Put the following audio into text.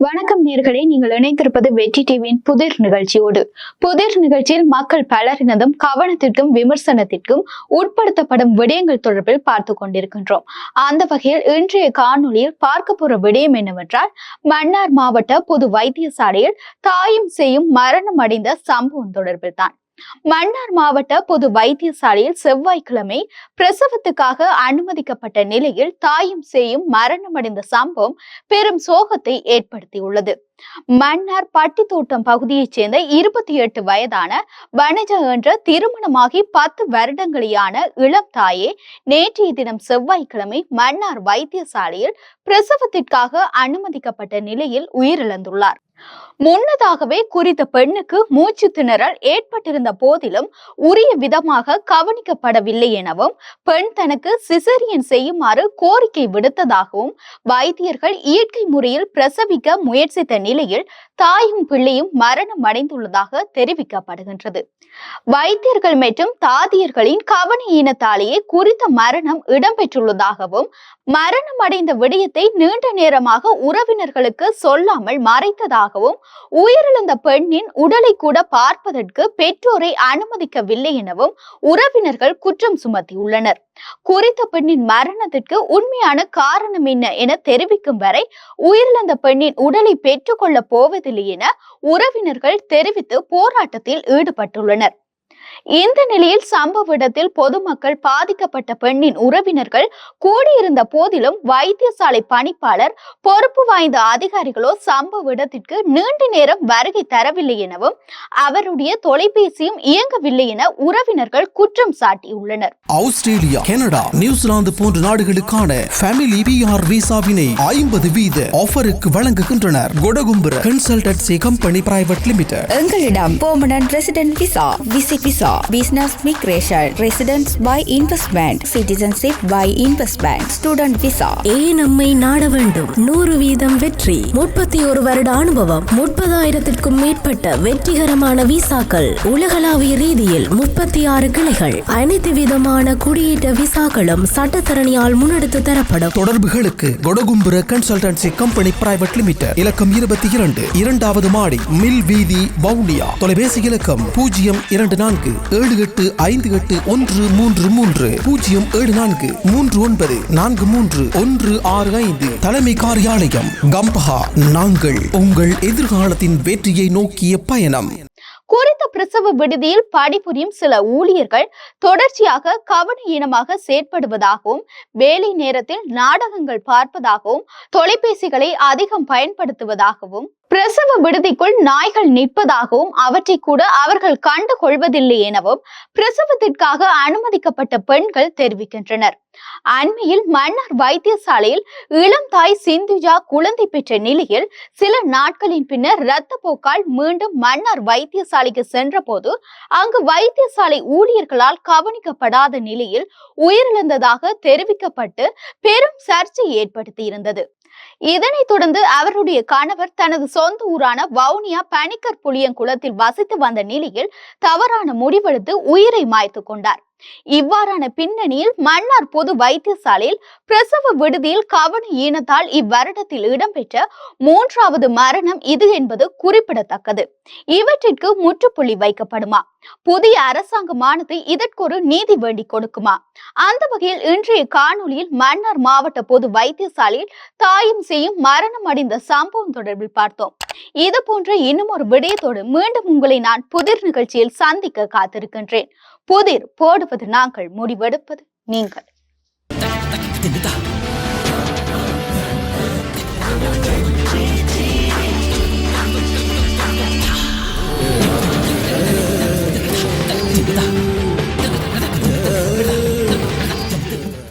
வணக்கம் நேயர்களே, நீங்கள் இணைந்திருப்பது வெற்றி டிவியின் புதிர் நிகழ்ச்சியோடு. புதிர் நிகழ்ச்சியில் மக்கள் பலரினதும் கவனத்திற்கும் விமர்சனத்திற்கும் உட்படுத்தப்படும் விடயங்கள் தொடர்பில் பார்த்து கொண்டிருக்கின்றோம். அந்த வகையில் இன்றைய காணொலியில் பார்க்க போற விடயம் என்னவென்றால், மன்னார் மாவட்ட பொது வைத்தியசாலையில் தாயும் சேயும் மரணம் அடைந்த சம்பவம் தொடர்பில் தான். மன்னார் மாவட்ட பொது வைத்தியசாலையில் செவ்வாய்க்கிழமை பிரசவத்துக்காக அனுமதிக்கப்பட்ட நிலையில் தாயும் சேயும் மரணமடைந்த சம்பவம் பெரும் சோகத்தை ஏற்படுத்தியுள்ளது. மன்னார் பட்டித்தோட்டம் பகுதியைச் சேர்ந்த 28 வயதான வனஜா என்ற திருமணமாகி 10 வருடங்களேயான இளம் தாயே நேற்றைய தினம் செவ்வாய்க்கிழமை மன்னார் வைத்தியசாலையில் பிரசவத்திற்காக அனுமதிக்கப்பட்ட நிலையில் உயிரிழந்துள்ளார். முன்னதாகவே குறித்த பெண்ணுக்கு மூச்சு திணறல் ஏற்பட்டிருந்த போதிலும் உரிய விதமாக கவனிக்கப்படவில்லை எனவும் பெண் தனக்கு சிசேரியன் செய்யுமாறு கோரிக்கை விடுத்ததாகவும் வைத்தியர்கள் இயற்கை முறையில் பிரசவிக்க முயற்சித்த நிலையில் தாயும் பிள்ளையும் மரணம் அடைந்துள்ளதாக தெரிவிக்கப்படுகின்றது. வைத்தியர்கள் மற்றும் தாதியர்களின் கவனஈனத்தாலேயே குறித்த மரணம் இடம்பெற்றுள்ளதாகவும் மரணம் அடைந்த விடயத்தை நீண்ட நேரமாக உறவினர்களுக்கு சொல்லாமல் மறைத்ததாகவும் உயிரிழந்த பெண்ணின் உடலை கூட பார்ப்பதற்கு பெற்றோரை அனுமதிக்கவில்லை எனவும் உறவினர்கள் குற்றம் சுமத்தியுள்ளனர். குறித்த பெண்ணின் மரணத்திற்கு உண்மையான காரணம் என்ன என தெரிவிக்கும் வரை உயிரிழந்த பெண்ணின் உடலை பெற்றுக் கொள்ளப் போவதில்லை என உறவினர்கள் தெரிவித்து போராட்டத்தில் ஈடுபட்டுள்ளனர். இந்த நிலையில் சம்பவ இடத்தில் பொதுமக்கள் பாதிக்கப்பட்ட பெண்ணின் உறவினர்கள் கூடியிருந்த போதிலும் வைத்தியசாலை பணிப்பாளர் பொறுப்பு வாய்ந்த அதிகாரிகளோ சம்பவ இடத்திற்கு நீண்ட நேரம் வருகை தரவில்லை எனவும் அவருடைய தொலைபேசியும் இயங்கவில்லை என உறவினர்கள் குற்றம் சாட்டியுள்ளனர். ஆஸ்திரேலியா, கனடா, நியூசிலாந்து போன்ற நாடுகளுக்கான ஃபேமிலி PR விசாவினை 50% ஆஃபருக்கு வழங்குகின்றனர். கொடகும்புர கன்சல்டன்சி கம்பெனி பிரைவேட் லிமிடெட். எங்களிடம் permanent resident visa, visit visa, business migration, residence by investment, citizenship by investment, student visa. நம்மை நாட வேண்டும். 100% வெற்றி, 31 வருட அனுபவம், 30,000க்கும் மேற்பட்ட வெற்றிகரமான விசாக்கள், உலகளாவிய ரீதியில் 36 கிளைகள், அனைத்து விதமான குடியேற்ற விசாக்களும் சட்டத்தரணியால் முன்னெடுத்து தரப்படும். தொடர்புகளுக்கு Kodagumbura consultancy company private limited, இலக்கம் 22, 2வது மாடி, மில் வீதி, வவுனியா. தொலைபேசி இலக்கம் 024 78581330 074 39 43 165. தலைமை காரியாலயம் கம்பஹா. நாங்கள் உங்கள் எதிர்காலத்தின் வெற்றியை நோக்கிய பயணம். குறித்த பிரசவ விடுதியில் பணிபுரியும் சில ஊழியர்கள் தொடர்ச்சியாக கவனஈனமாக செயற்படுவதாகவும் வேலை நேரத்தில் நாடகங்கள் பார்ப்பதாகவும் தொலைபேசிகளை அதிகம் பயன்படுத்துவதாகவும் பிரசவ விடுதிக்குள் நாய்கள் நிற்பதாகவும் அவற்றை கூட அவர்கள் கண்டு கொள்வதில்லை எனவும் பிரசவத்திற்காக அனுமதிக்கப்பட்ட பெண்கள் தெரிவிக்கின்றனர். அண்மையில் மன்னார் வைத்தியசாலையில் இளம் தாய் சிந்துஜா குழந்தை பெற்ற நிலையில் சில நாட்களின் பின்னர் இரத்த போக்கால் மீண்டும் மன்னார் வைத்தியசாலைக்கு சென்ற போது அங்கு வைத்தியசாலை ஊழியர்களால் கவனிக்கப்படாத நிலையில் உயிரிழந்ததாக தெரிவிக்கப்பட்டு பெரும் சர்ச்சை ஏற்படுத்தியிருந்தது. இதனைத் தொடர்ந்து அவருடைய கணவர் தனது சொந்த ஊரான வவுனியா பனிக்கர் புளியங்குளத்தில் வசித்து வந்த நிலையில் தவறான முடிவெடுத்து உயிரை மாய்த்து கொண்டார். இவ்வாறான பின்னணியில் மன்னார் பொது வைத்தியசாலையில் பிரசவ விடுதியில் கவன ஈனத்தால் இவ்வருடத்தில் இடம்பெற்ற 3வது மரணம் இது என்பது குறிப்பிடத்தக்கது. இவற்றிற்கு முற்றுப்புள்ளி வைக்கப்படுமா? புதிய அரசாங்கமானது இதற்கொரு நீதி வேண்டி கொடுக்குமா? அந்த வகையில் இன்றைய காணொலியில் மன்னார் மாவட்ட பொது வைத்தியசாலையில் தாயும் சேயும் மரணம் அடைந்த சம்பவம் தொடர்பில் பார்த்தோம். இது போன்ற இன்னும் ஒரு விடயத்தோடு மீண்டும் உங்களை நான் புதிர் நிகழ்ச்சியில் சந்திக்க காத்திருக்கின்றேன். புதிர் போடுவது நாங்கள், முடிவெடுப்பது நீங்கள்.